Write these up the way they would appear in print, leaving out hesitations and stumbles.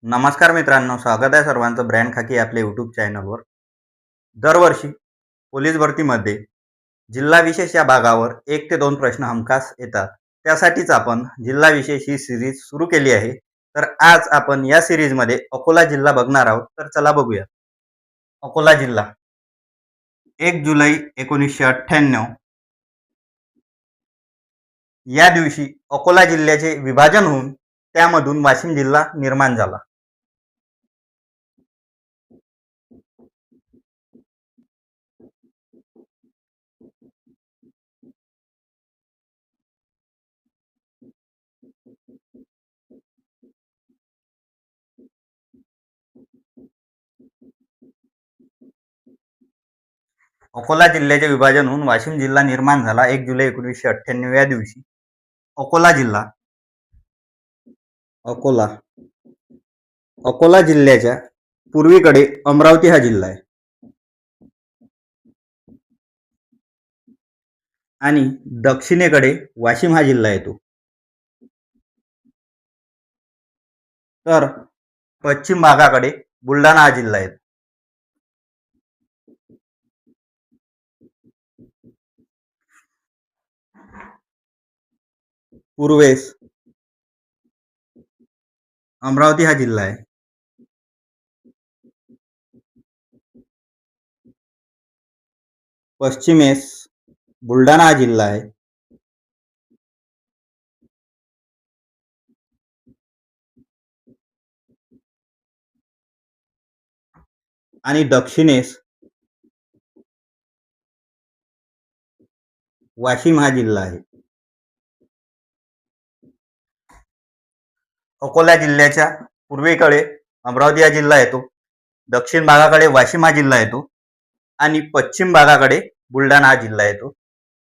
नमस्कार मित्रांनो, स्वागत आहे सर्वांचं ब्रँड खाकी आपल्या यूट्यूब चॅनलवर. दरवर्षी पोलीस भरतीमध्ये जिल्हा विशेष या भागावर 1 ते 2 प्रश्न हमखास येतात. त्यासाठीच आपण जिल्हा विशेष ही सिरीज सुरू केली आहे. तर आज आपण या सिरीजमध्ये अकोला जिल्हा बघणार आहोत. तर चला बघूया. अकोला जिल्हा 1 जुलै 1998 या दिवशी अकोला जिल्ह्याचे विभाजन होऊन त्यामधून वाशिम जिल्हा निर्माण झाला. अकोला जिल्ह्याचे विभाजन होऊन वाशिम जिल्हा निर्माण झाला 1 जुलै 1998 या दिवशी. अकोला जिल्हा अकोला अकोला जिल्ह्याच्या पूर्वीकडे अमरावती हा जिल्हा आहे आणि दक्षिणेकडे वाशिम हा जिल्हा येतो. तर पश्चिम भागाकडे बुलढाणा हा जिल्हा येतो. पूर्वेस अमरावती हा जिल्हा आहे. पश्चिमेस बुलढाणा हा जिल्हा आहे. आणि दक्षिणेस वाशिम हा जिल्हा आहे. अकोला जिल्ह्याच्या पूर्वेकडे अमरावती हा जिल्हा येतो, दक्षिण भागाकडे वाशिम हा जिल्हा येतो आणि पश्चिम भागाकडे बुलढाणा हा जिल्हा येतो.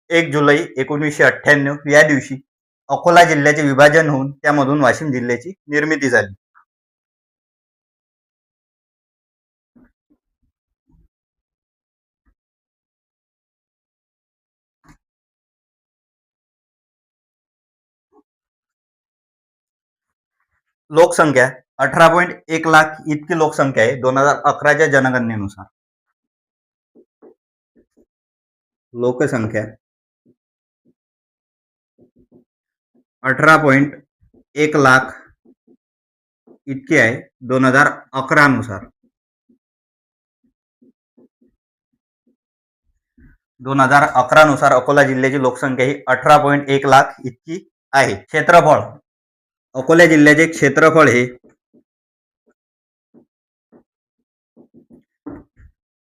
1 जुलै 1998 या दिवशी अकोला जिल्ह्याचे विभाजन होऊन त्यामधून वाशिम जिल्ह्याची निर्मिती झाली. लोकसंख्या 18.1 लाख इतकी लोकसंख्या आहे 2011च्या जनगणनेनुसार. लोकसंख्या 18.1 लाख इतकी आहे 2011 नुसार. 2011 नुसार अकोला जिल्ह्याची लोकसंख्या ही 18.1 लाख इतकी आहे. क्षेत्रफळ अकोला जिल्ह्याचे क्षेत्रफळ हे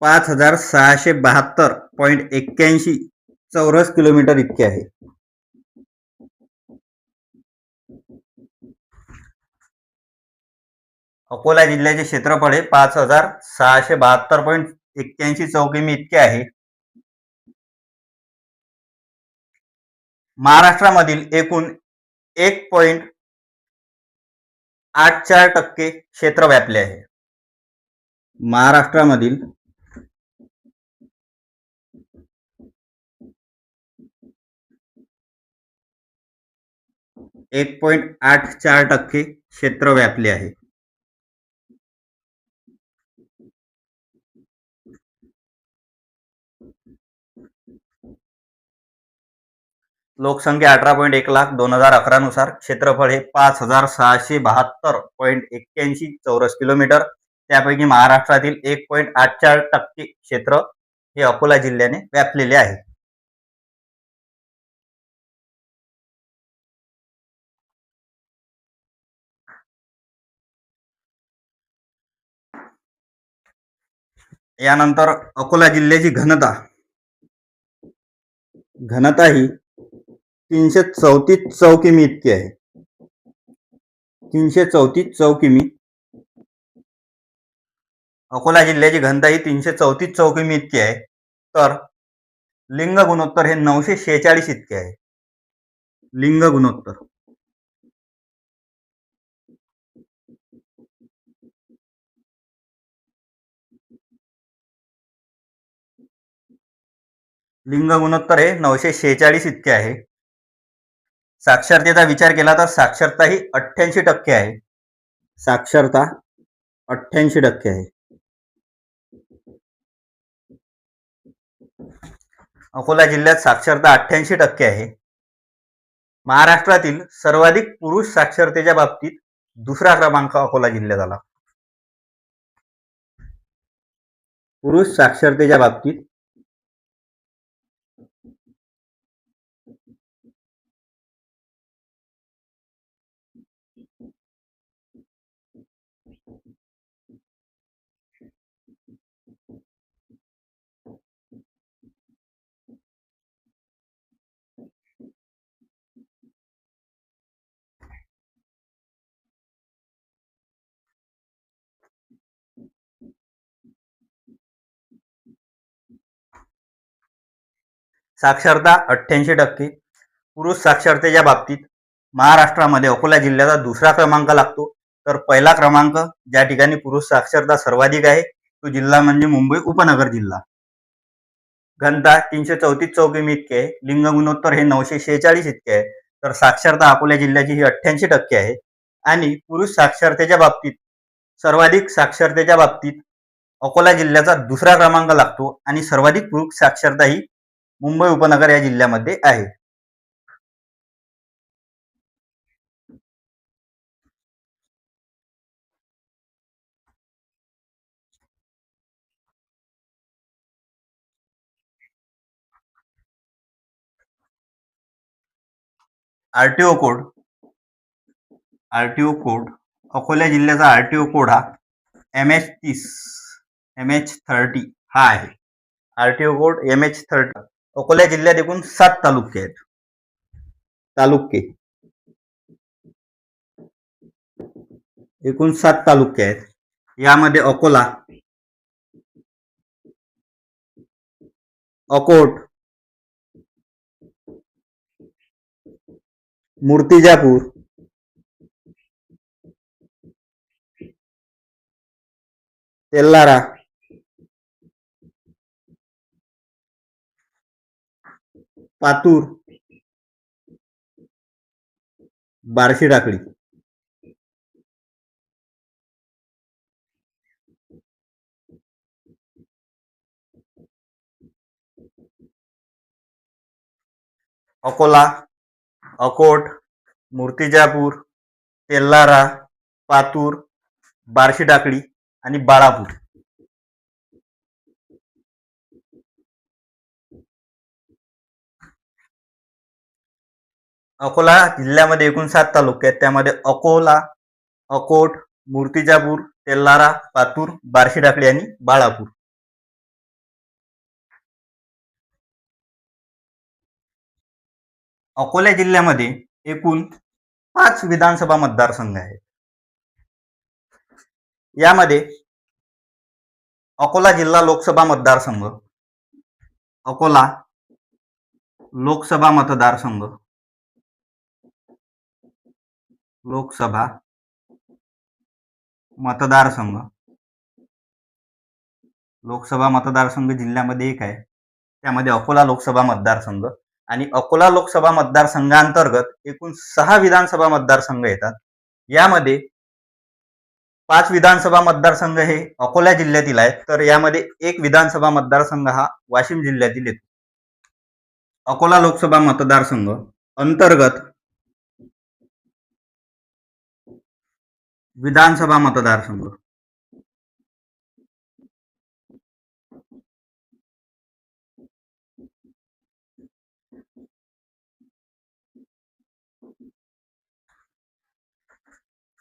5672.81 चौरस किलोमीटर इतके आहे. अकोला जिल्ह्याचे क्षेत्रफळ हे 5672.81 चौकिमी इतके आहे. महाराष्ट्रामधील एकूण 1.84% क्षेत्र व्यापले आहे. महाराष्ट्रामधील 1.84% क्षेत्र व्यापले आहे. लोकसंख्या 18.1 लाख 2011 नुसार. क्षेत्रफळ हे 5672.81 चौरस किलोमीटर. त्यापैकी महाराष्ट्रातील 1.84% क्षेत्र हे अकोला जिल्ह्याने व्यापलेले आहे. यानंतर अकोला जिल्ह्याची घनता ही 334 चौकिमी इतकी आहे. 334 चौकिमी. अकोला जिल्ह्याची घनता ही 334 चौकिमी इतकी आहे. तर लिंग गुणोत्तर हे 946 इतके आहे. लिंग गुणोत्तर हे 946 इतके आहे. साक्षरतेचा विचार केला तर साक्षरता ही 88% आहे. साक्षरता 88% आहे. अकोला जिल्ह्यात साक्षरता 88% आहे. महाराष्ट्रातील सर्वाधिक पुरुष साक्षरतेच्या बाबतीत दुसरा क्रमांक अकोला जिल्ह्यात आला. पुरुष साक्षरतेच्या बाबतीत साक्षरता 88%. पुरुष साक्षरतेच्या बाबतीत महाराष्ट्रामध्ये अकोला जिल्ह्याचा दुसरा क्रमांक लागतो. तर पहिला क्रमांक ज्या ठिकाणी पुरुष साक्षरता सर्वाधिक आहे तो जिल्हा म्हणजे मुंबई उपनगर जिल्हा. घनता 334 चौकी इतके आहे. लिंग गुणोत्तर हे 946 इतके आहे. तर साक्षरता अकोला जिल्ह्याची ही 88% आहे. आणि पुरुष साक्षरतेच्या बाबतीत सर्वाधिक साक्षरतेच्या बाबतीत अकोला जिल्ह्याचा दुसरा क्रमांक लागतो आणि सर्वाधिक पुरुष साक्षरता ही मुंबई उपनगर या जिल्ह्यामध्ये आहे. आरटीओ कोड अकोला जिल्ह्याचा आरटीओ कोड हा MH30 MH30 हा आहे. RTO code MH30. अकोला जिल्ह्यात एकूण 7 तालुके आहेत. एकूण 7 तालुके आहेत. यामध्ये अकोला, अकोट, मूर्तिजापूर, तेल्लारा, पातूर, बार्शी टाकळी. अकोला, अकोट, मूर्तिजापूर, तेल्लारा, पातूर, बार्शी टाकळी आणि बाळापूर. अकोला जिल्ह्यामध्ये एकूण 7 तालुके आहेत. त्यामध्ये अकोला, अकोट, मूर्तिजापूर, तेल्लारा, पातूर, बार्शी टाकळी आणि बाळापूर. अकोला जिल्ह्यामध्ये एकूण 5 विधानसभा मतदारसंघ आहेत. यामध्ये अकोला जिल्हा लोकसभा मतदारसंघ, अकोला लोकसभा मतदारसंघ, लोकसभा मतदारसंघ, लोकसभा मतदारसंघ जिल्ह्यामध्ये एक आहे. त्यामध्ये अकोला लोकसभा मतदारसंघ आणि अकोला लोकसभा मतदारसंघांतर्गत एकूण 6 विधानसभा मतदारसंघ येतात. यामध्ये 5 विधानसभा मतदारसंघ हे अकोला जिल्ह्यातील आहेत. तर यामध्ये एक विधानसभा मतदारसंघ हा वाशिम जिल्ह्यातील येतो. अकोला लोकसभा मतदारसंघ अंतर्गत विधानसभा मतदारसंघ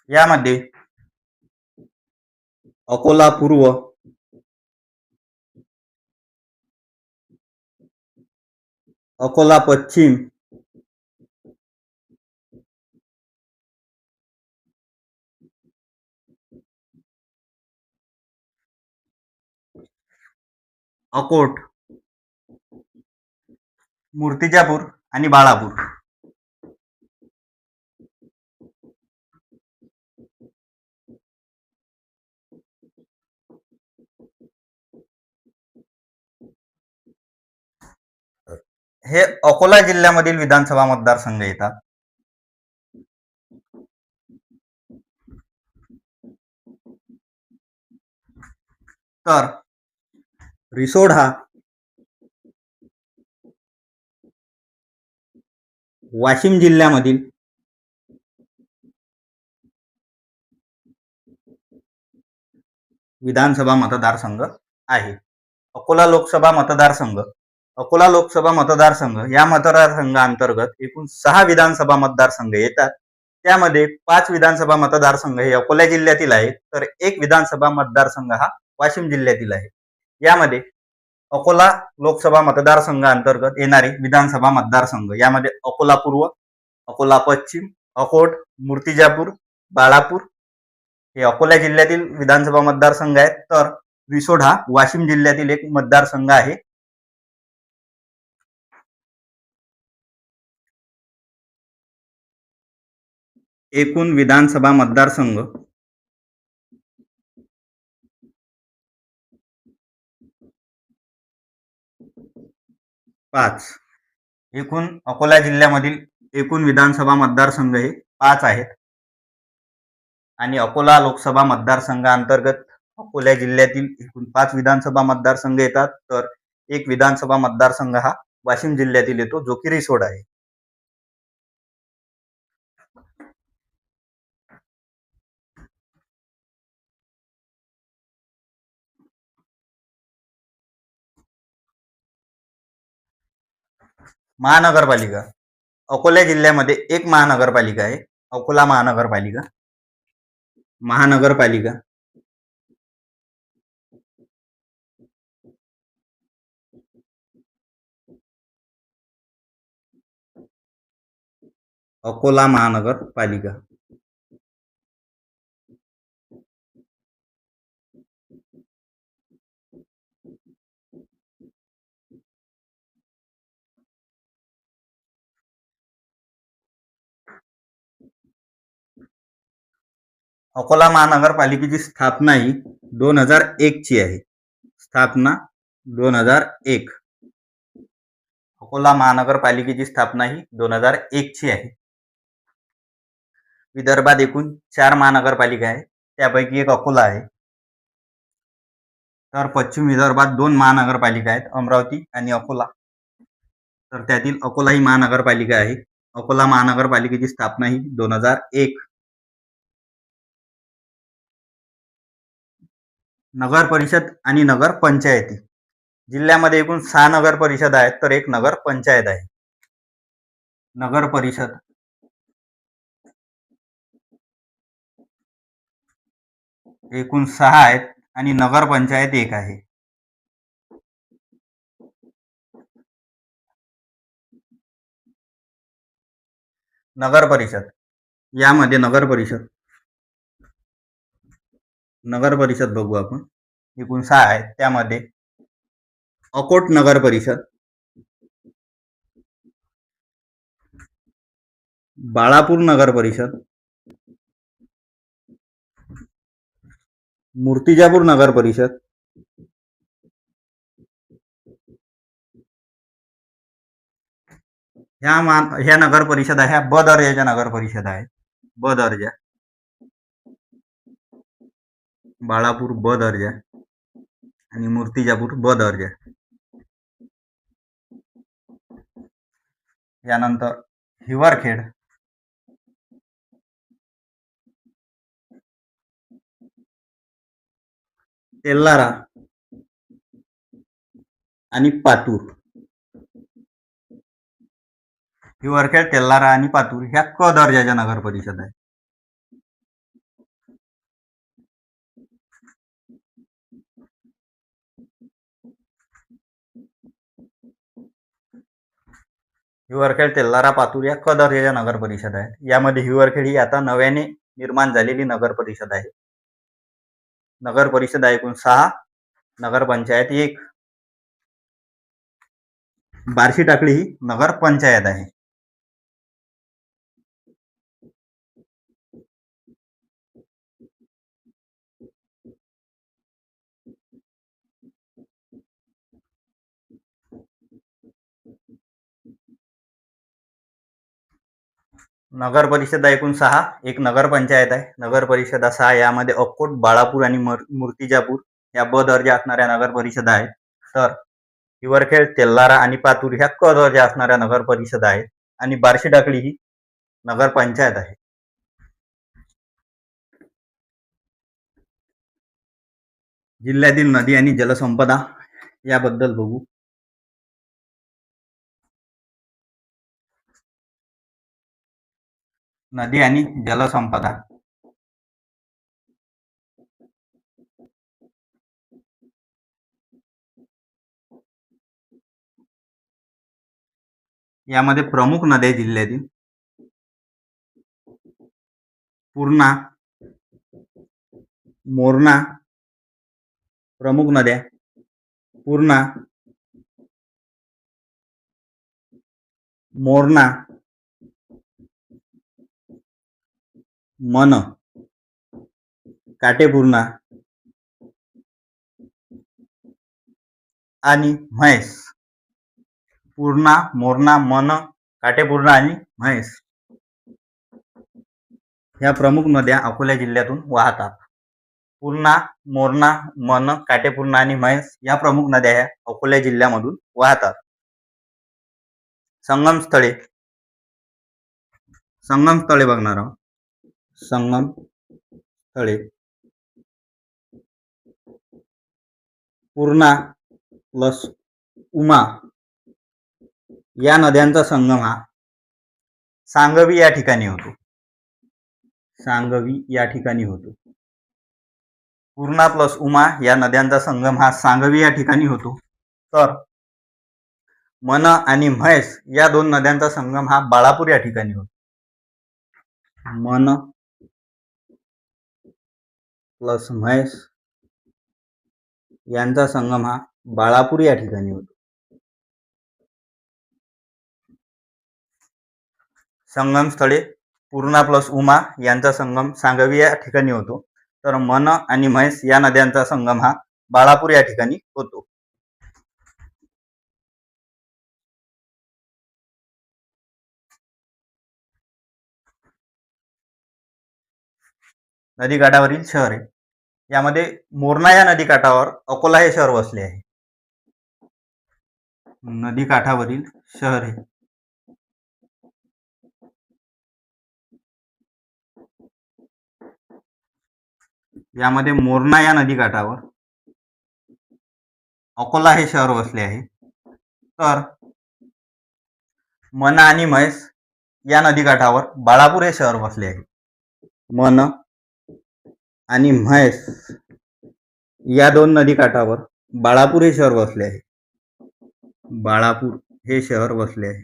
यामध्ये अकोला पूर्व, अकोला पश्चिम, अकोट, मूर्तिजापूर आणि बाळापूर. हे अकोला जिल्ह्यामधील विधानसभा मतदारसंघ येतात. तर रिसोड हा वाशिम जिल्ह्यामधील विधानसभा मतदारसंघ आहे. अकोला लोकसभा मतदारसंघ या मतदारसंघाअंतर्गत एकूण 6 विधानसभा मतदारसंघ येतात. त्यामध्ये 5 विधानसभा मतदारसंघ हे अकोला जिल्ह्यातील आहेत, तर 1 विधानसभा मतदारसंघ हा वाशिम जिल्ह्यातील आहे. यामध्ये अकोला लोकसभा मतदारसंघाअंतर्गत येणारे विधानसभा मतदारसंघ यामध्ये अकोला पूर्व, अकोला पश्चिम, अकोट, मूर्तिजापूर, बाळापूर हे अकोला जिल्ह्यातील विधानसभा मतदारसंघ आहेत. तर रिसोड हा वाशिम जिल्ह्यातील एक मतदारसंघ आहे. एकूण विधानसभा मतदारसंघ 5. एकूण अकोला जिल्ह्यामधील एकूण विधानसभा मतदारसंघ हे 5 आहेत आणि अकोला लोकसभा मतदारसंघाअंतर्गत अकोला जिल्ह्यातील एकूण 5 विधानसभा मतदारसंघ येतात. तर 1 विधानसभा मतदारसंघ हा वाशिम जिल्ह्यातील येतो, जो की रिसोड आहे. महानगरपालिका अकोला जिल्ह्यामध्ये एक महानगरपालिका आहे, अकोला महानगरपालिका. महानगरपालिका अकोला महानगरपालिका अकोला महानगरपालिकेची स्थापना ही 2001 ची आहे. स्थापना 2001. अकोला महानगरपालिकेची स्थापना ही 2001 ची आहे. विदर्भात एकूण 4 महानगरपालिका आहे, त्यापैकी एक अकोला आहे. तर पश्चिम विदर्भात 2 महानगरपालिका आहेत, अमरावती आणि अकोला. तर त्यातील अकोला ही महानगरपालिका आहे. अकोला महानगरपालिकेची स्थापना ही 2001. नगर परिषद आणि नगर पंचायती जिल्ह्यामध्ये एकूण 6 नगर परिषद आहेत, तर 1 नगर पंचायत आहे. नगर परिषद एकूण 6 आहेत आणि नगर पंचायत 1 आहे. नगर परिषद यामध्ये नगर परिषद बघू आपण. एकूण 6 आहेत, त्यामध्ये अकोट नगर परिषद, बाळापूर नगर परिषद, मूर्तिजापूर नगर परिषद, ह्या नगर परिषद ह्या ब दर्जाच्या नगर परिषद आहेत. ब दर्जा, बाळापूर ब दर्जा आणि मूर्तिजापूर ब दर्जा. यानंतर हिवरखेड, तेल्लारा आणि पातूर. हिवरखेड, तेल्लारा आणि पातूर ह्या क दर्जाच्या नगर परिषद आहेत. हिवरखेड, तेल्लारा, पातूर या क दर्जाच्या नगर परिषद आहेत. यामध्ये हिवरखेड ही आता नव्याने निर्माण झालेली नगर परिषद आहे. नगर परिषद एकूण 6, नगर पंचायत 1. बार्शी टाकळी ही नगर पंचायत आहे. नगर परिषद एकूण 6, एक नगर पंचायत आहे. नगर परिषद 6 यामध्ये अक्कोट, बाळापूर आणि मूर्तिजापूर ह्या ब दर्जा असणाऱ्या नगर परिषदा आहेत, तर हिवरखेड, तेल्लारा आणि पातूर ह्या क दर्जा असणाऱ्या नगर परिषदा आहेत आणि बार्शीटाकळी ही नगरपंचायत आहे. जिल्ह्यातील नदी आणि जलसंपदा याबद्दल बघू. नदी आणि जलसंपदा यामध्ये प्रमुख नद्या जिल्ह्यातील पूर्णा, मोरणा, प्रमुख नद्या पूर्णा, मोरणा, मन, काटेपूर्णा आणि म्हैस. पूर्णा, मोरणा, मन, काटेपूर्णा आणि म्हैस ह्या प्रमुख नद्या अकोला जिल्ह्यातून वाहतात. पूर्णा, मोरणा, मन, काटेपूर्णा आणि म्हैस या प्रमुख नद्या ह्या अकोला जिल्ह्यामधून वाहतात. संगमस्थळे बघणार आहोत. संगमस्थळे पूर्णा प्लस उमा या नद्यांचा संगम हा सांगवी या ठिकाणी होतो. सांगवी या ठिकाणी होतो. पूर्णा प्लस उमा या नद्यांचा संगम हा सांगवी या ठिकाणी होतो. तर मन आणि म्हैस या दोन नद्यांचा संगम हा बाळापूर या ठिकाणी होतो. मन प्लस म्हैस यांचा संगम हा बाळापूर या ठिकाणी होतो. संगमस्थळे पूर्णा प्लस उमा यांचा संगम सांगवी या ठिकाणी होतो. तर मन आणि म्हैस या नद्यांचा संगम हा बाळापूर या ठिकाणी होतो. नदीकाठावरील शहरे यामध्ये मोरणा या नदीकाठावर अकोला हे शहर वसले आहे. नदीकाठावरील शहरे यामध्ये मोरणा या नदीकाठावर अकोला हे शहर वसले आहे. तर मन आणि म्हैस या नदीकाठावर बाळापूर हे शहर वसले आहे. मन आणि म्हैस या दोन नदीकाठावर बाळापूर हे शहर वसले आहे. बाळापूर हे शहर वसले आहे.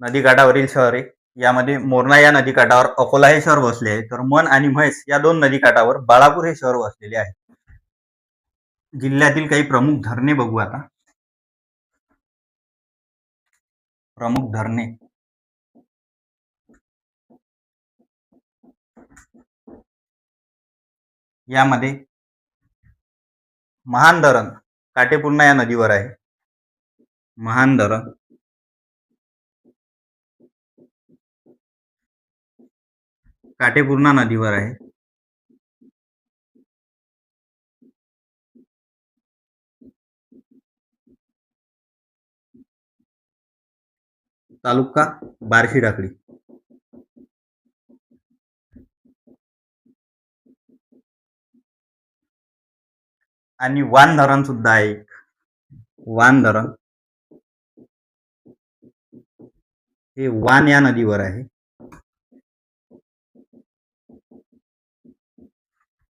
नदीकाठावरील शहरे यामध्ये मोरणा या नदीकाठावर अकोला हे शहर वसले आहे. तर मन आणि म्हैस या दोन नदीकाठावर बाळापूर हे शहर वसलेले आहे. जिल्ह्यातील काही प्रमुख धरणे बघू आता. प्रमुख धरणे यामध्ये महान धरण काटेपूर्णा या नदीवर आहे. महान धरण काटेपूर्णा नदीवर आहे. तालुका बार्शीटाकळी. आणि वान धरण सुद्धा आहे. वान धरण हे वान या नदीवर आहे.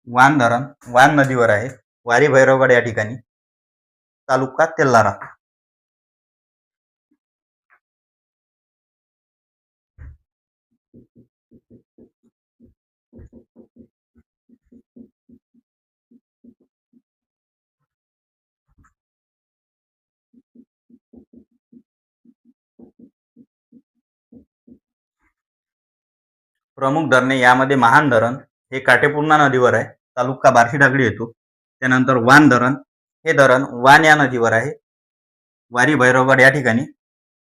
वान धरण वान नदीवर आहे. वारी भैरवगड या ठिकाणी. तालुका तेल्लारा. प्रमुख धरणे यामध्ये महान धरण हे काटेपूर्णा नदीवर आहे. तालुका बार्शीटाकळी येतो. त्यानंतर वान धरण हे धरण वान या नदीवर आहे. वारी भैरवगड या ठिकाणी.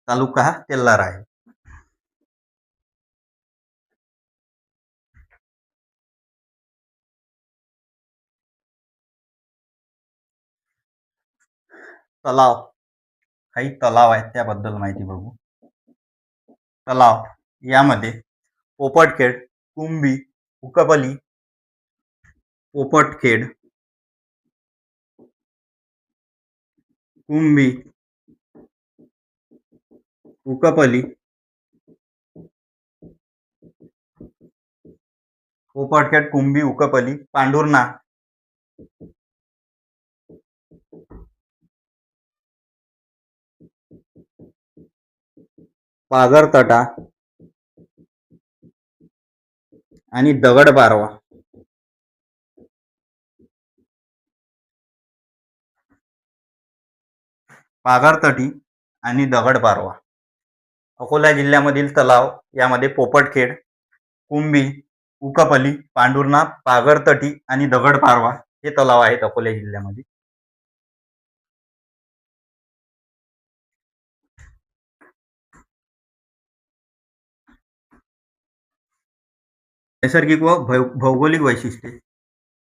तालुका हा तेल्लारा आहे. तलाव, काही तलाव आहेत त्याबद्दल माहिती बघू. तलाव यामध्ये पोपटखेड, कुंभी, उकपली, पोपटखेड, कुंभी, उकपली, पोपटखेड, कुंभी, उकपली, पांढुर्णा, पागरतटा आणि दगडपारवा. पागरतटी आणि दगडपारवा अकोला जिल्ह्यामधील तलाव यामध्ये पोपटखेड, कुंभी, उकपली, पांढुर्णा, पागरतटी आणि दगडपारवा हे तलाव आहेत अकोला जिल्ह्यामध्ये. नैसर्गिक व भौगोलिक वैशिष्ट्ये.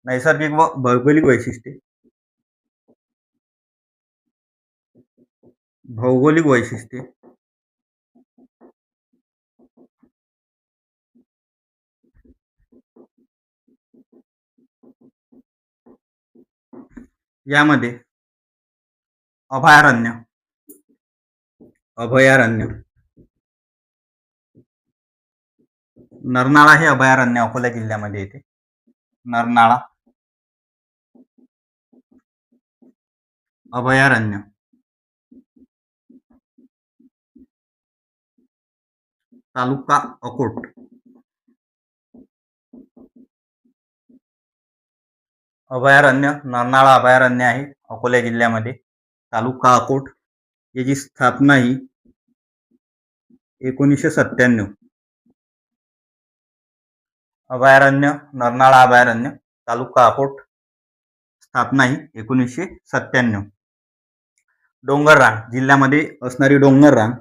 नैसर्गिक व भौगोलिक वैशिष्ट्ये. भौगोलिक वैशिष्ट्ये. यामध्ये अभयारण्य, नरनाळा हे अभयारण्य अकोला जिल्ह्यामध्ये येते. नरनाळा अभयारण्य. तालुका अकोट. अभयारण्य नरनाळा अभयारण्य आहे अकोला जिल्ह्यामध्ये. तालुका अकोट. याची स्थापना ही 1997. अभयारण्य नरनाळा अभयारण्य तालुका अकोट, स्थापना ही 1997. डोंगररांग जिल्ह्यामध्ये असणारी डोंगररांग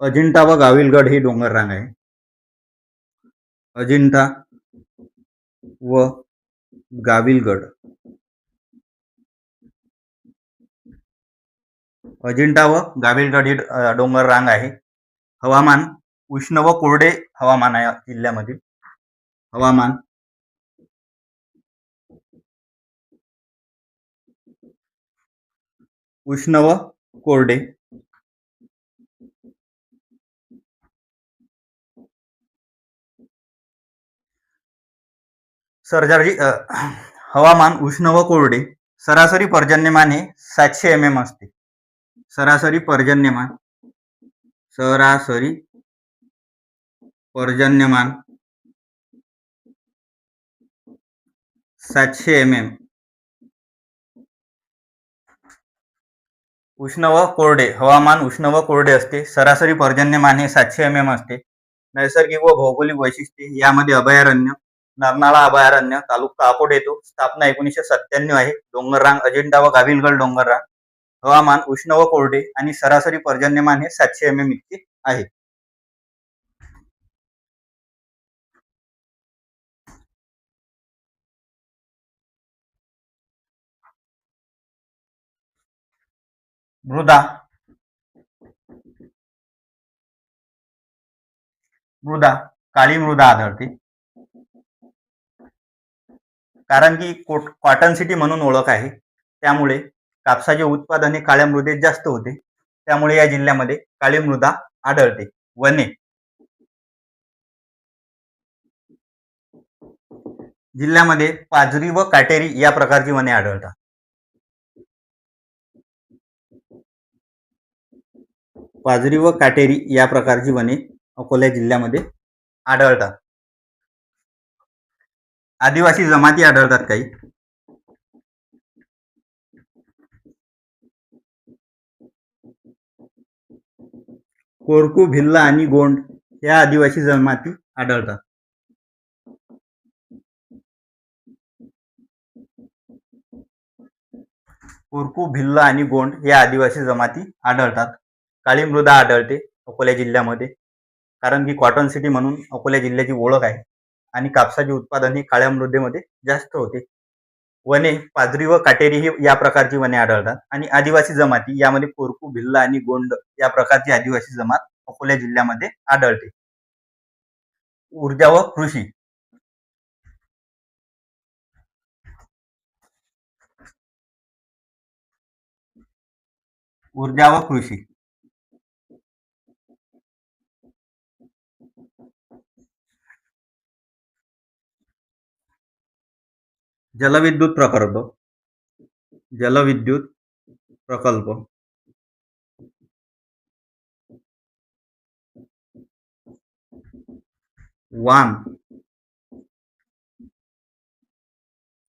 अजिंठा व गाविलगड ही डोंगररांग आहे. अजिंठा व गाविलगड. अजिंठा व गाविलगड ही डोंगररांग आहे. हवामान उष्ण व कोरडे हवामान आहे जिल्ह्यामध्ये. हवामान उष्ण व कोरडे. सर्जारी हवामान उष्ण व कोरडे. सरासरी पर्जन्यमान हे 700 mm असते. सरासरी पर्जन्यमान 700 mm. उष्ण व कोरडे हवामान उष्ण व कोरडे असते. सरासरी पर्जन्यमान हे 700 mm असते. नैसर्गिक व भौगोलिक वैशिष्ट्ये यामध्ये अभयारण्य नरनाळा अभयारण्य तालुका अकोट येतो. स्थापना 1997 आहे. डोंगररांग अजिंठा व गाविलगड डोंगररांग. हवामान उष्ण व कोरडे आणि सरासरी पर्जन्यमान हे 700 mm इतके आहे. मृदा काळी मृदा आढळते. कारण की कॉटन सिटी म्हणून ओळख आहे, त्यामुळे कापसाचे उत्पादन हे काळ्या मृदेत जास्त होते. त्यामुळे या जिल्ह्यामध्ये काळी मृदा आढळते. वने जिल्ह्यामध्ये पाजरी व काटेरी या प्रकारची वने आढळतात. पाजरी व काटेरी या प्रकारची वने अकोला जिल्ह्यामध्ये आढळतात. आदिवासी जमाती आढळतात काही. कोरकू, भिल्ला आणि गोंड या आदिवासी जमाती आढळतात. कोरकू, भिल्ला आणि गोंड या आदिवासी जमाती आढळतात. काळी मृदा आढळते अकोला जिल्ह्यामध्ये, कारण की कॉटन सिटी म्हणून अकोला जिल्ह्याची ओळख आहे. आणि कापसाचे उत्पादन हे काळ्या मृदेमध्ये जास्त होते. वने पाजरी व काटेरी ही या प्रकारची वने आढळतात आणि आदिवासी जमाती यामध्ये कोरकू, भिल्ल आणि गोंड या प्रकारची आदिवासी जमात अकोला जिल्ह्यामध्ये आढळते. ऊर्जा व कृषी. ऊर्जा व कृषी. जलविद्युत प्रकल्प. जलविद्युत प्रकल्प. वान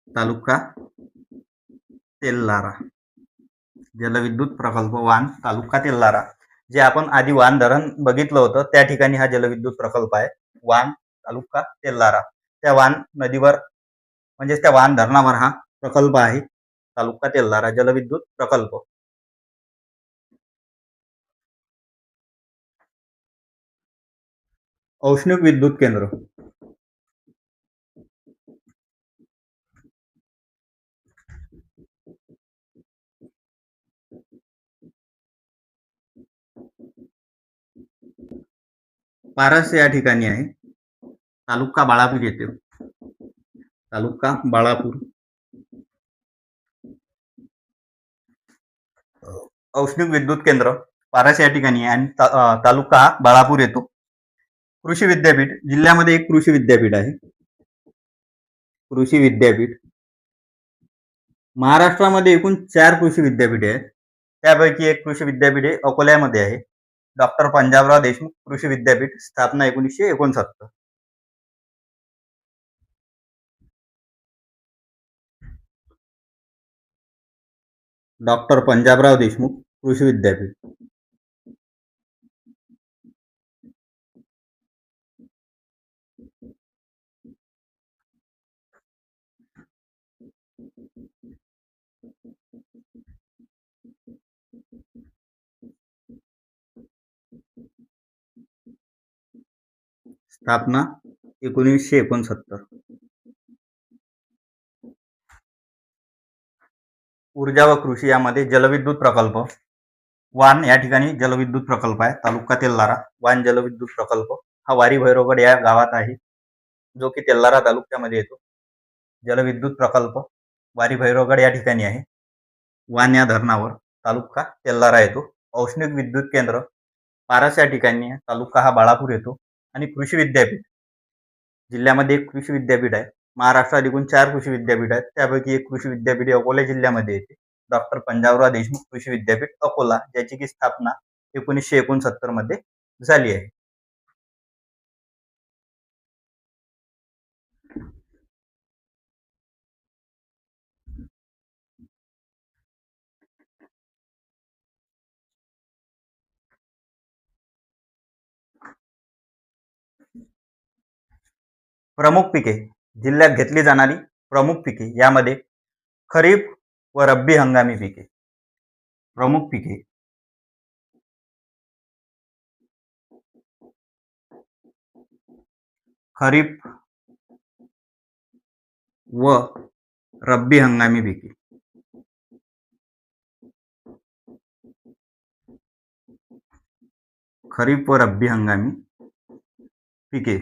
तालुका तेल्लारा. जलविद्युत प्रकल्प वान तालुका तेल्लारा. जे आपण आधी वान धरण बघितलं होतं त्या ठिकाणी हा जलविद्युत प्रकल्प आहे. वान तालुका तेल्लारा. त्या वान नदीवर म्हणजेच त्या वान धरणावर हा प्रकल्प आहे. तालुका तेल्लारा जलविद्युत प्रकल्प. औष्णिक विद्युत केंद्र. पारस या ठिकाणी आहे. तालुका बाळापूर येथे. तालुका बाळापूर. औष्णिक विद्युत केंद्र पारस या ठिकाणी आहे आणि तालुका बाळापूर येतो. कृषी विद्यापीठ. जिल्ह्यामध्ये एक कृषी विद्यापीठ आहे. कृषी विद्यापीठ. महाराष्ट्रामध्ये एकूण 4 कृषी विद्यापीठे आहेत. त्यापैकी एक कृषी विद्यापीठ हे अकोल्यामध्ये आहे. डॉक्टर पंजाबराव देशमुख कृषी विद्यापीठ. स्थापना 1969. डॉक्टर पंजाबराव देशमुख कृषी विद्यापीठ. स्थापना 1969. ऊर्जा व कृषी यामध्ये जलविद्युत प्रकल्प. वान या ठिकाणी जलविद्युत प्रकल्प आहे. तालुका तेल्लारा. वान जलविद्युत प्रकल्प हा वारी भैरवगड या गावात आहे, जो की तेल्लारा तालुक्यामध्ये येतो. जलविद्युत प्रकल्प वारी भैरवगड या ठिकाणी आहे. वान या धरणावर. तालुका तेल्लारा येतो. औष्णिक विद्युत केंद्र पारस या ठिकाणी आहे. तालुका हा बाळापूर येतो. आणि कृषी विद्यापीठ. जिल्ह्यामध्ये एक कृषी विद्यापीठ आहे. महाराष्ट्रात एकूण 4 कृषी विद्यापीठ आहेत. त्यापैकी एक कृषी विद्यापीठ अकोला जिल्ह्यामध्ये येते. डॉक्टर पंजाबराव देशमुख कृषी विद्यापीठ अकोला, ज्याची की स्थापना 1969 मध्ये झाली आहे. प्रमुख पिके. जिल्ह्यात घेतली जाणारी प्रमुख पिके यामध्ये खरीप व रब्बी हंगामी पिके. प्रमुख पिके. खरीप व रब्बी हंगामी पिके. खरीप व रब्बी हंगामी पिके.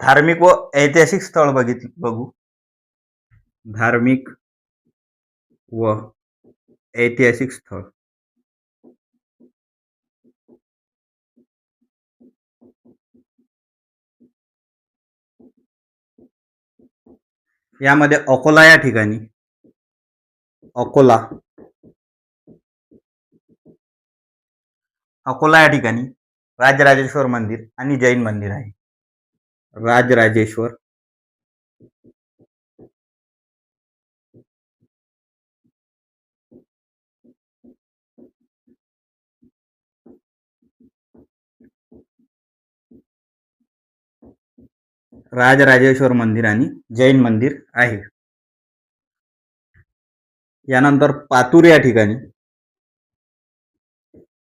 धार्मिक व ऐतिहासिक स्थळ बघू. धार्मिक व ऐतिहासिक स्थळ. यामध्ये अकोला या ठिकाणी. अकोला. अकोला या ठिकाणी राजराजेश्वर मंदिर आणि जैन मंदिर आहे. राजराजेश्वर. राजराजेश्वर मंदिर आणि जैन मंदिर आहे. यानंतर पातूर या ठिकाणी.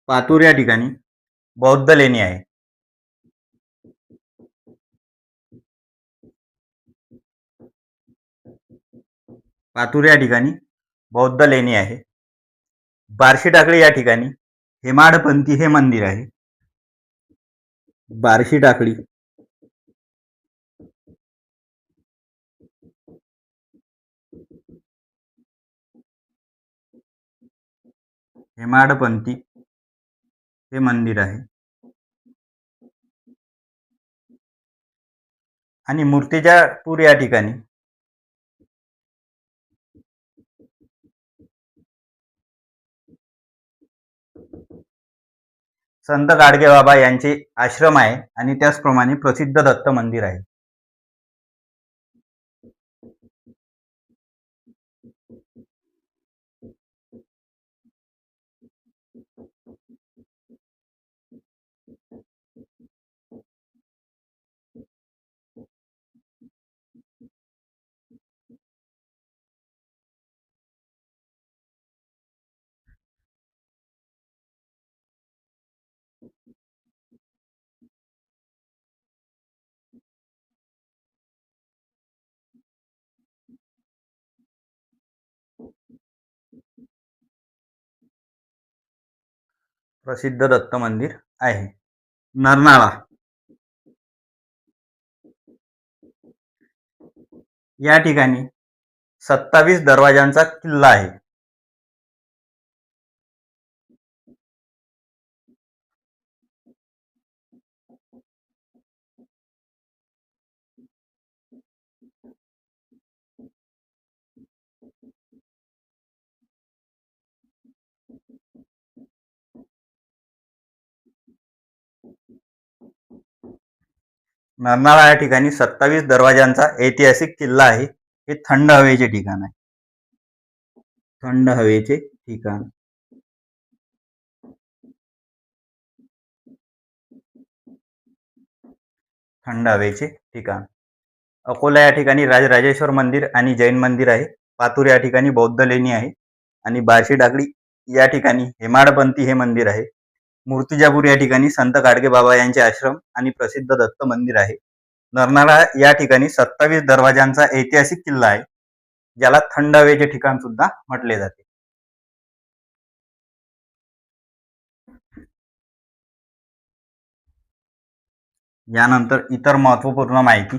पातूर या ठिकाणी बौद्ध लेणी आहे. पातूर या ठिकाणी बौद्ध लेणी आहे. बार्शी टाकळी या ठिकाणी हेमाडपंथी हे मंदिर आहे. बार्शी टाकळी हेमाडपंथी हे मंदिर आहे. आणि मूर्तिजापूर या ठिकाणी संत गाडगेबाबा यांचे आश्रम आहे आणि त्याचप्रमाणे प्रसिद्ध दत्त मंदिर आहे. प्रसिद्ध दत्त मंदिर आहे. नरनाळा या ठिकाणी 27 दरवाजांचा किल्ला आहे. नरनाळा या ठिकाणी 27 दरवाजांचा ऐतिहासिक किल्ला आहे. हे थंड हवेचे ठिकाण आहे. थंड हवेचे ठिकाण. थंड हवेचे ठिकाण. अकोला या ठिकाणी राजराजेश्वर मंदिर आणि जैन मंदिर आहे. पातूर या ठिकाणी बौद्ध लेणी आहे आणि बार्शी टाकळी या ठिकाणी हेमाडपंथी हे मंदिर आहे. मूर्तिजापूर या ठिकाणी संत गाडगेबाबा यांचे आश्रम आणि प्रसिद्ध दत्त मंदिर आहे. नरनाळा या ठिकाणी 27 दरवाजांचा ऐतिहासिक किल्ला आहे, ज्याला थंड हवेचे ठिकाण सुद्धा म्हटले जाते. यानंतर इतर महत्त्वपूर्ण माहिती.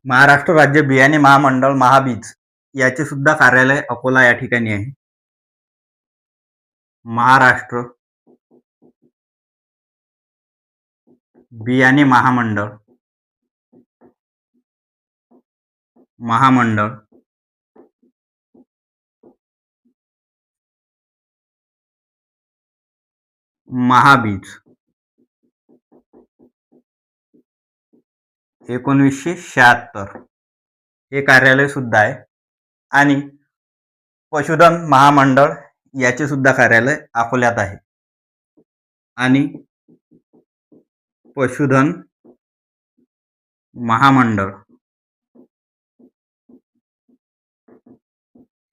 महाराष्ट्र राज्य बियाणे महामंडळ महाबीज याचे सुद्धा कार्यालय अकोला या ठिकाणी आहे. महाराष्ट्र बियाणे महामंडळ महाबीज 1976 हे कार्यालय सुद्धा आहे. आणि पशुधन महामंडळ याचे सुद्धा कार्यालय अकोल्यात आहे. आणि पशुधन महामंडळ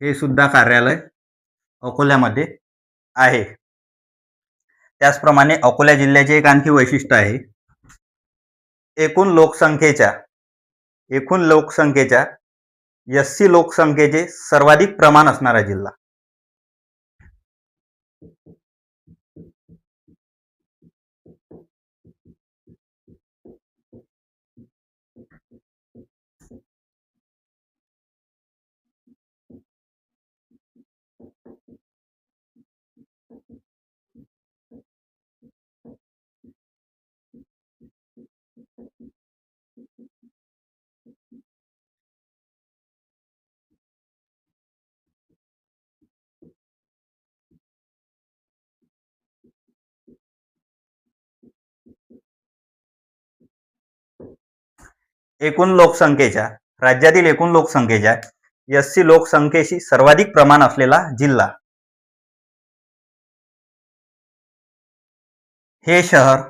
हे सुद्धा कार्यालय अकोल्यामध्ये आहे. त्याचप्रमाणे अकोला जिल्ह्याचे एक आणखी वैशिष्ट्य आहे. एकूण लोकसंख्येच्या SC लोकसंख्येचे सर्वाधिक प्रमाण असणारा जिल्हा. राज्यातील एकूण लोकसंख्येच्या SC लोकसंख्येशी सर्वाधिक प्रमाण असलेला जिल्हा. हे शहर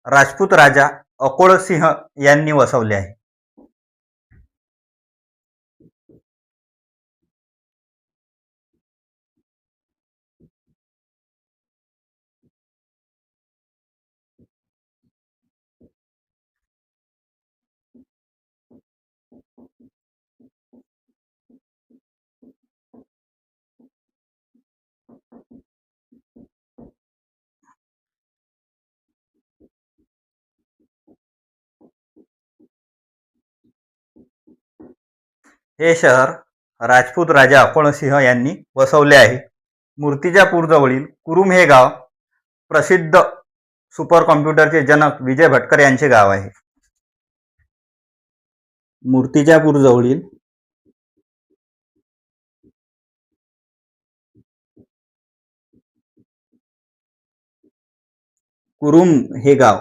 राजपूत राजा अकोळसिंह यांनी वसवले आहे. हे शहर राजपूत राजा अकोळसिंह यांनी वसवले आहे. मूर्तिजापूरजवळील कुरुम हे गाव प्रसिद्ध सुपर कॉम्प्युटरचे जनक विजय भटकर यांचे गाव आहे. मूर्तिजापूरजवळील कुरुम हे गाव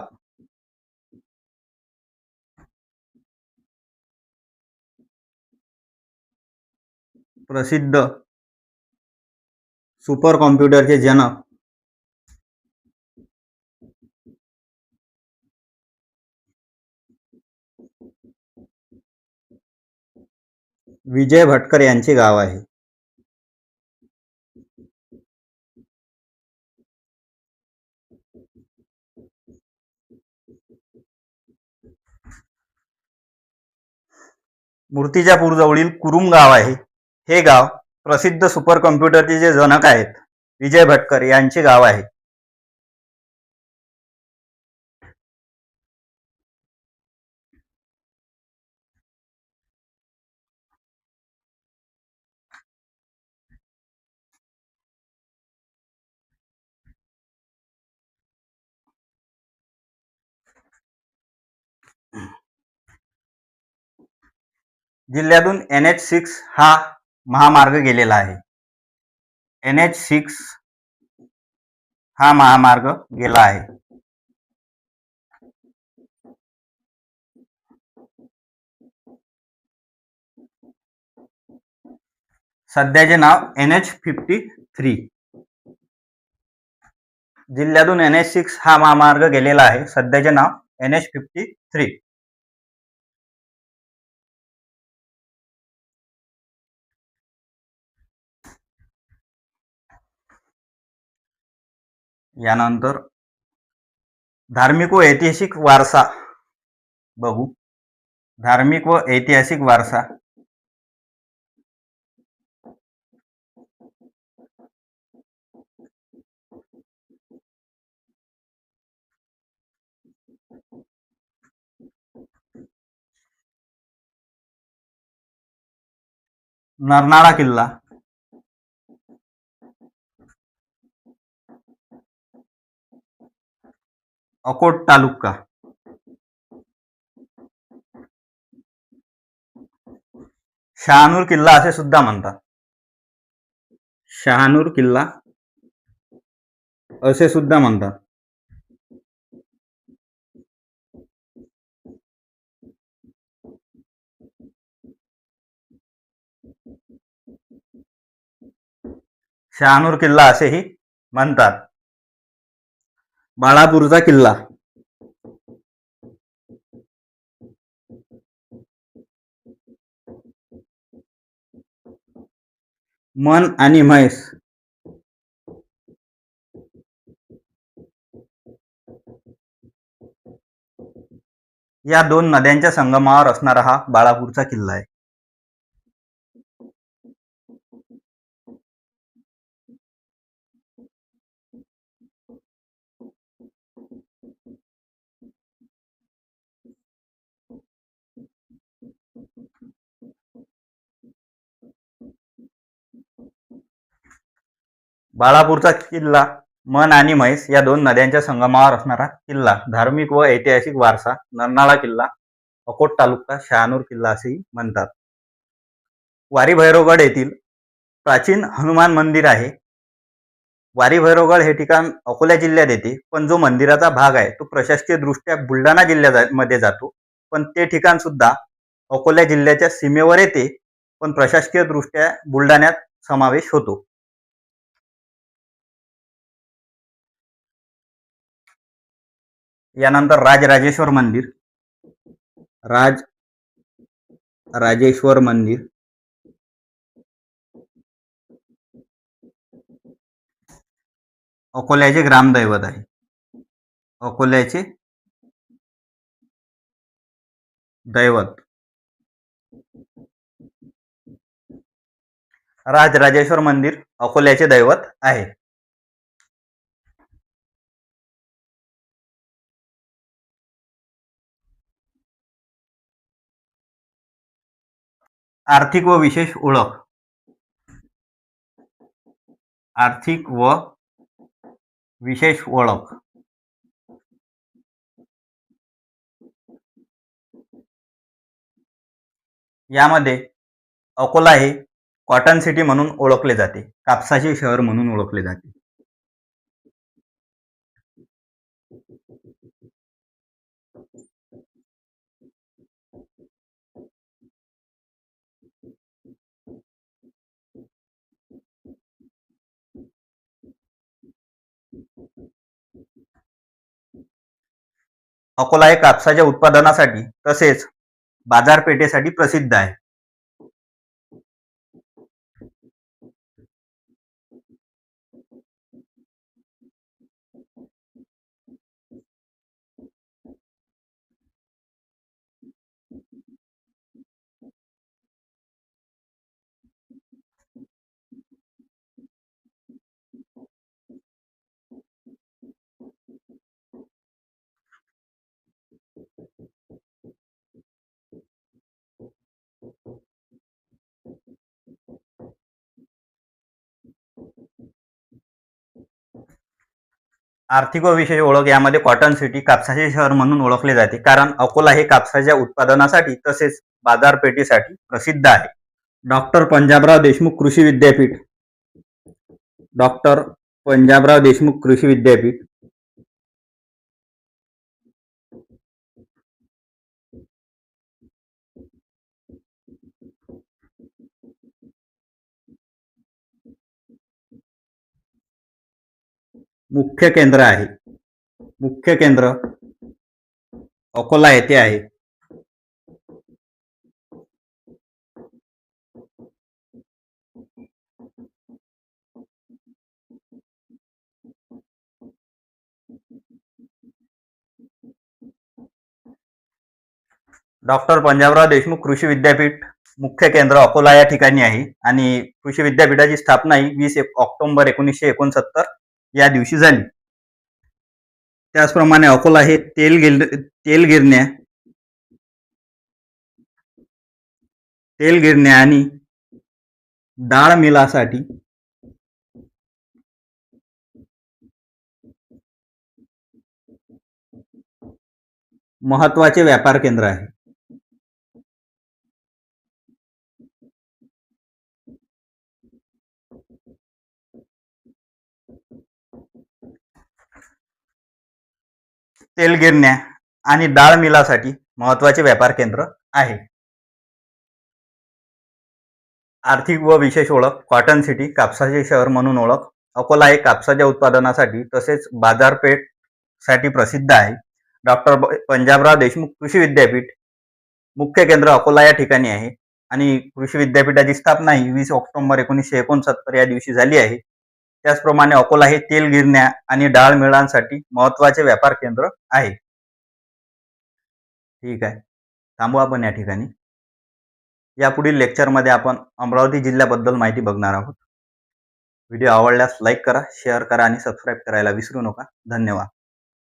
प्रसिद्ध सुपर कॉम्प्युटरचे जनक विजय भटकर यांचे गाव आहे. मूर्तिजापूरजवळील कुरुम गाव आहे. हे गाव प्रसिद्ध सुपर कॉम्प्युटरचे जे जनक आहेत विजय भटकर यांचे गाव आहे. जिल्ह्यातून NH6 हा महामार्ग गेलेला आहे. NH6 हा महामार्ग गेला आहे. सध्याचे नाव NH53. जिल्ह्यातून NH6 हा महामार्ग गेलेला आहे. सध्याचे नाव NH53. यानंतर धार्मिक व ऐतिहासिक वारसा बघू. धार्मिक व ऐतिहासिक वारसा नरनाळा किल्ला, अकोट तालुका, शहानूर किल्ला असे सुद्धा म्हणतात. शहानूर किल्ला असे सुद्धा म्हणतात. शहानूर किल्ला असेही म्हणतात. बाळापूरचा किल्ला, मन आणि म्हैस या दोन नद्यांच्या संगमावर असणारा हा बाळापूरचा किल्ला आहे. बाळापूरचा किल्ला मन आणि म्हैस या दोन नद्यांच्या संगमावर असणारा किल्ला. धार्मिक व ऐतिहासिक वारसा नरनाळा किल्ला, अकोट तालुका, शहानूर किल्ला असेही म्हणतात. वारी भैरवगड येथील प्राचीन हनुमान मंदिर आहे. वारी भैरवगड हे ठिकाण अकोला जिल्ह्यात येते, पण जो मंदिराचा भाग आहे तो प्रशासकीय दृष्ट्या बुलढाणा जिल्ह्यामध्ये जातो. पण ते ठिकाण सुद्धा अकोला जिल्ह्याच्या सीमेवर येते, पण प्रशासकीय दृष्ट्या बुलढाण्यात समावेश होतो. यानंतर राजराजेश्वर मंदिर. राजराजेश्वर मंदिर अकोल्याचे ग्रामदैवत आहे. अकोल्याचे दैवत राजराजेश्वर मंदिर अकोल्याचे दैवत आहे. आर्थिक व विशेष ओळख. आर्थिक व विशेष ओळख. यामध्ये अकोला हे कॉटन सिटी म्हणून ओळखले जाते, कापसाचे शहर म्हणून ओळखले जाते. अकोला हे कापसाच्या उत्पादनासाठी तसेच बाजारपेठेसाठी प्रसिद्ध आहे. आर्थिक व विशेष ओळख यामध्ये कॉटन सिटी कापसाचे शहर म्हणून ओळखले जाते, कारण अकोला हे कापसाच्या उत्पादनासाठी तसेच बाजारपेठेसाठी प्रसिद्ध आहे. डॉक्टर पंजाबराव देशमुख कृषी विद्यापीठ. डॉक्टर पंजाबराव देशमुख कृषी विद्यापीठ. मुख्य केंद्र आहे. मुख्य केंद्र अकोला येथे आहे. डॉक्टर पंजाबराव देशमुख कृषी विद्यापीठ मुख्य केंद्र अकोला या ठिकाणी आहे आणि कृषी विद्यापीठाची स्थापना ही 20 ऑक्टोबर 1969 या दिवशी झाली. त्याचप्रमाणे अकोला हे तेल गिरण्या आणि डाळ मिलासाठी महत्त्वाचे व्यापार केंद्र आहे. तेल गिरण्या आणि डाळ मिलासाठी महत्त्वाचे व्यापार केंद्र आहे. आर्थिक व विशेष ओळख कॉटन सिटी कापसाचे शहर म्हणून ओळख. अकोला हे कापसाच्या उत्पादनासाठी तसेच बाजारपेठसाठी प्रसिद्ध आहे. डॉक्टर पंजाबराव देशमुख कृषी विद्यापीठ मुख्य केंद्र अकोला या ठिकाणी आहे आणि कृषी विद्यापीठाची स्थापना ही 20 ऑक्टोबर 1969 या दिवशी झाली आहे. त्याचप्रमाणे अकोला हे तेल गिरण्या आणि डाळ मिळांसाठी महत्त्वाचे व्यापार केंद्र आहे. ठीक आहे, थांबू आपण या ठिकाणी. यापुढील लेक्चरमध्ये आपण अमरावती जिल्ह्याबद्दल माहिती बघणार आहोत. व्हिडिओ आवडल्यास लाईक करा, शेअर करा आणि सबस्क्राईब करायला विसरू नका. धन्यवाद.